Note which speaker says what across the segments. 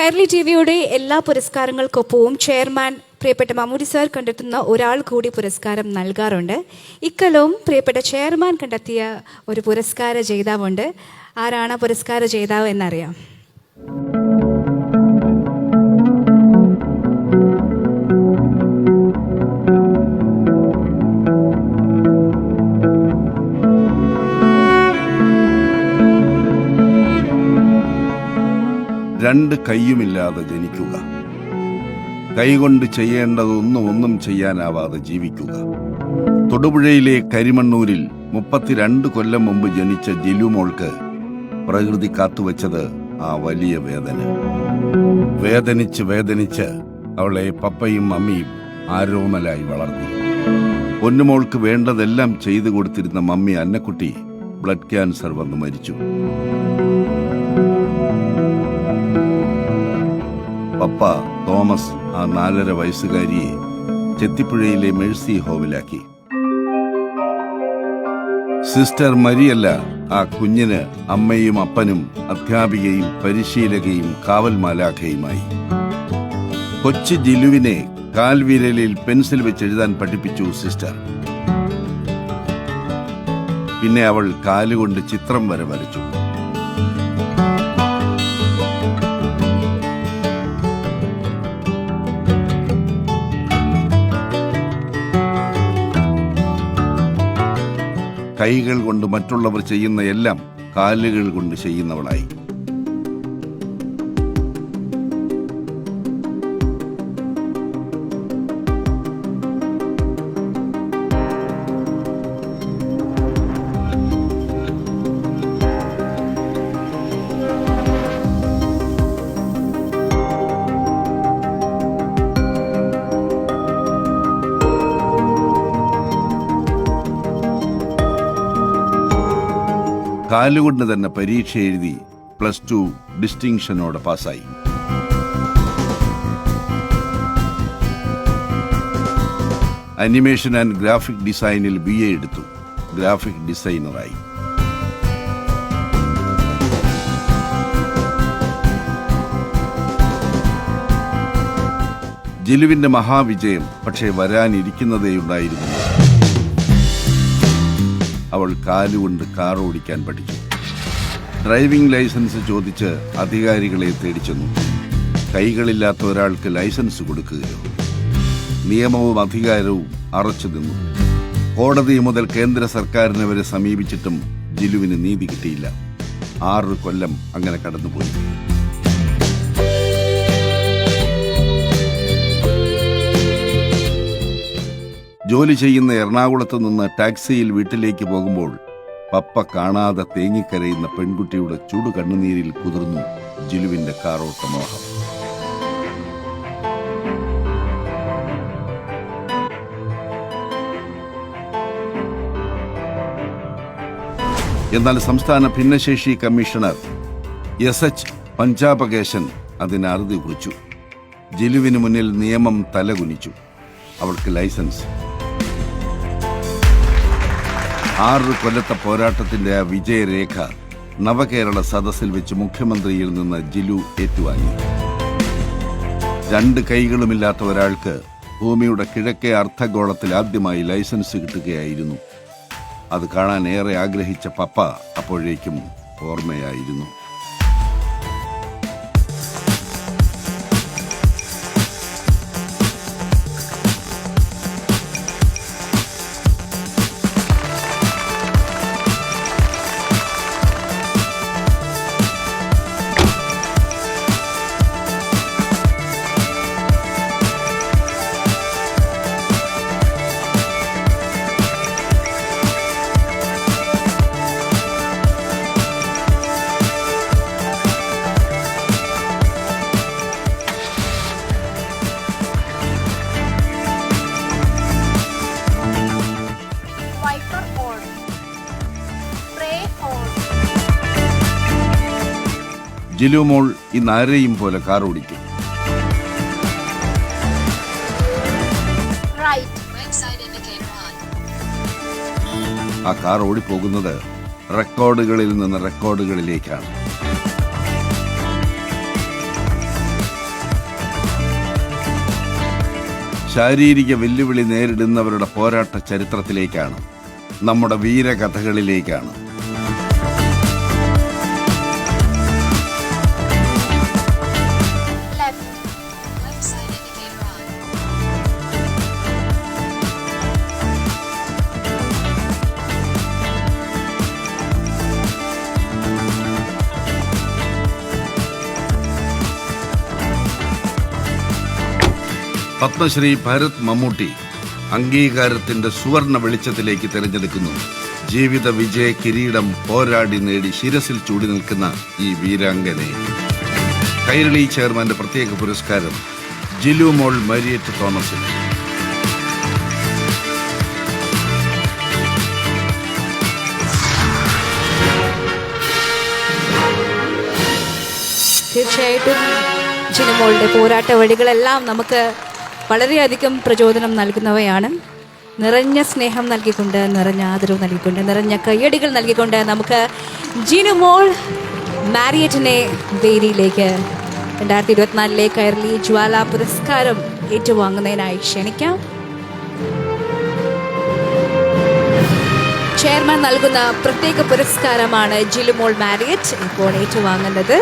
Speaker 1: കൈരളി ടിവിയുടെ എല്ലാ പുരസ്കാരങ്ങൾക്കൊപ്പവും ചെയർമാൻ പ്രിയപ്പെട്ട മമ്മൂട്ടി സാർ കണ്ടെത്തുന്ന ഒരാൾ കൂടി പുരസ്കാരം നൽകാറുണ്ട്. ഇക്കൊല്ലവും പ്രിയപ്പെട്ട ചെയർമാൻ കണ്ടെത്തിയ ഒരു പുരസ്കാര ജേതാവുണ്ട്. ആരാണ് പുരസ്കാര ജേതാവ് എന്നറിയാം?
Speaker 2: രണ്ട് കൈയുമില്ലാതെ ജനിക്കുക, കൈകൊണ്ട് ചെയ്യേണ്ടതൊന്നും ചെയ്യാനാവാതെ ജീവിക്കുക. തൊടുപുഴയിലെ കരിമണ്ണൂരിൽ 32 കൊല്ലം മുമ്പ് ജനിച്ച ജിലുമോൾക്ക് പ്രകൃതി കാത്തുവച്ചത് ആ വലിയ വേദന. വേദനിച്ച് അവളെ പപ്പയും മമ്മിയും ആരോമലായി വളർത്തി. പൊന്നുമോൾക്ക് വേണ്ടതെല്ലാം ചെയ്തു കൊടുത്തിരുന്ന മമ്മി അന്നക്കുട്ടി ബ്ലഡ് ക്യാൻസർ വന്ന് മരിച്ചു. പപ്പ തോമസ് ആ 4.5 വയസ്സുകാരിയെ ചെത്തിപ്പുഴയിലെ മേഴ്സി ഹോമിലാക്കി. സിസ്റ്റർ മരിയല്ല ആ കുഞ്ഞിന് അമ്മയും അപ്പനും അധ്യാപികയും പരിശീലകയും കാവൽ മാലാഖയുമായി. കൊച്ചു ജിലുവിനെ കാൽവിരലിൽ പെൻസിൽ വെച്ച് എഴുതാൻ പഠിപ്പിച്ചു സിസ്റ്റർ. പിന്നെ അവൾ കാലുകൊണ്ട് ചിത്രം വരെ വരച്ചു. കൈകൾ കൊണ്ട് മറ്റുള്ളവർ ചെയ്യുന്ന എല്ലാം കാലുകൾ കൊണ്ട് ചെയ്യുന്നവളായി. കാലുകൊണ്ട് തന്നെ പരീക്ഷ എഴുതി +2 ഡിസ്റ്റിങ്ഷനോടെ പാസ്സായി. അനിമേഷൻ ആൻഡ് ഗ്രാഫിക് ഡിസൈനിൽ BA എടുത്തു. ഗ്രാഫിക് ഡിസൈനറായി. ജിലുവിന്റെ മഹാവിജയം പക്ഷേ വരാനിരിക്കുന്നതേയുണ്ടായിരുന്നു. അവൾ കാലുകൊണ്ട് കാർ ഓടിക്കാൻ പഠിച്ചു. ഡ്രൈവിംഗ് ലൈസൻസ് ചോദിച്ച് അധികാരികളെ തേടിച്ചെന്നു. കൈകളില്ലാത്ത ഒരാൾക്ക് ലൈസൻസ് കൊടുക്കുകയോ? നിയമവും അധികാരവും അറച്ചു നിന്നു. കോടതി മുതൽ കേന്ദ്ര സർക്കാരിനെ വരെ സമീപിച്ചിട്ടും ജിലുവിന് നീതി കിട്ടിയില്ല. 6 കൊല്ലം അങ്ങനെ കടന്നുപോയി. ജോലി ചെയ്യുന്ന എറണാകുളത്ത് നിന്ന് ടാക്സിയിൽ വീട്ടിലേക്ക് പോകുമ്പോൾ പപ്പ കാണാതെ തേങ്ങിക്കരയുന്ന പെൺകുട്ടിയുടെ ചൂട് കണ്ണുനീരിൽ കുതിർന്നു ജിലുവിന്റെ കാറോട്ട മോഹം. എന്നാൽ സംസ്ഥാന ഭിന്നശേഷി കമ്മീഷണർ SH പഞ്ചാപകേശൻ അതിന് അറുതി കുറിച്ചു. ജിലുവിന് മുന്നിൽ നിയമം തലകുനിച്ചു. അവൾക്ക് ലൈസൻസ്. 6 കൊല്ലത്തെ പോരാട്ടത്തിന്റെ ആ വിജയരേഖ നവകേരള സദസ്സിൽ വെച്ച് മുഖ്യമന്ത്രിയിൽ നിന്ന് ജിലു ഏറ്റുവാങ്ങി. 2 കൈകളുമില്ലാത്ത ഒരാൾക്ക് ഭൂമിയുടെ കിഴക്കേ അർദ്ധഗോളത്തിൽ ആദ്യമായി ലൈസൻസ് കിട്ടുകയായിരുന്നു. അത് കാണാൻ ഏറെ ആഗ്രഹിച്ച പപ്പ അപ്പോഴേക്കും ഓർമ്മയായിരുന്നു. ജിലുമോൾ ഇന്ന് ആരെയും പോലെ കാർ ഓടിക്കും. ആ കാർ ഓടിപ്പോകുന്നത് റെക്കോർഡുകളിൽ നിന്ന് റെക്കോർഡുകളിലേക്കാണ്. ശാരീരിക വെല്ലുവിളി നേരിടുന്നവരുടെ പോരാട്ട ചരിത്രത്തിലേക്കാണ്, നമ്മുടെ വീരകഥകളിലേക്കാണ്. പത്മശ്രീ ഭരത് മമ്മൂട്ടി അംഗീകാരത്തിന്റെ സുവർണ വെളിച്ചത്തിലേക്ക് തിരഞ്ഞെടുക്കുന്നു. ജീവിത വിജയ കിരീടം പോരാടി നേടി ശിരസിൽ ചൂടി നിൽക്കുന്ന ഈ വീരാംഗനെ. കൈരളി ചെയർമാന്റെ പ്രത്യേക പുരസ്കാരം ജിലു മോൾ മാരിയറ്റ് തോമസിന്.
Speaker 1: തീർച്ചയായിട്ടും ജിനുമോളുടെ പോരാട്ട വഴികളെല്ലാം നമുക്ക് വളരെയധികം പ്രചോദനം നൽകുന്നവയാണ്. നിറഞ്ഞ സ്നേഹം നൽകിക്കൊണ്ട്, നിറഞ്ഞ ആദരവ് നൽകിക്കൊണ്ട്, നിറഞ്ഞ കയ്യടികൾ നൽകിക്കൊണ്ട് നമുക്ക് ജിനുമോൾ മാരിയറ്റിനെ വേദിയിലേക്ക് 2024 കൈരളി ജ്വാല പുരസ്കാരം ഏറ്റുവാങ്ങുന്നതിനായി ക്ഷണിക്കാം. ചെയർമാൻ നൽകുന്ന പ്രത്യേക പുരസ്കാരമാണ് ജിലുമോൾ മാരിയറ്റ് ഇപ്പോൾ ഏറ്റുവാങ്ങുന്നത്.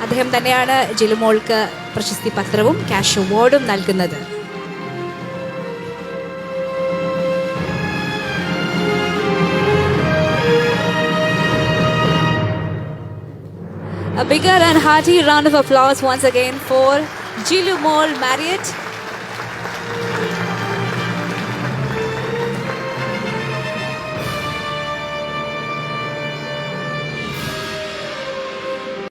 Speaker 1: അദ്ദേഹം തന്നെയാണ് ജിലുമോൾക്ക് പ്രശസ്തി പത്രവും ക്യാഷ് അവാർഡും നൽകുന്നത്. A bigger and hearty round of applause once again for Jilu Moul Marriott.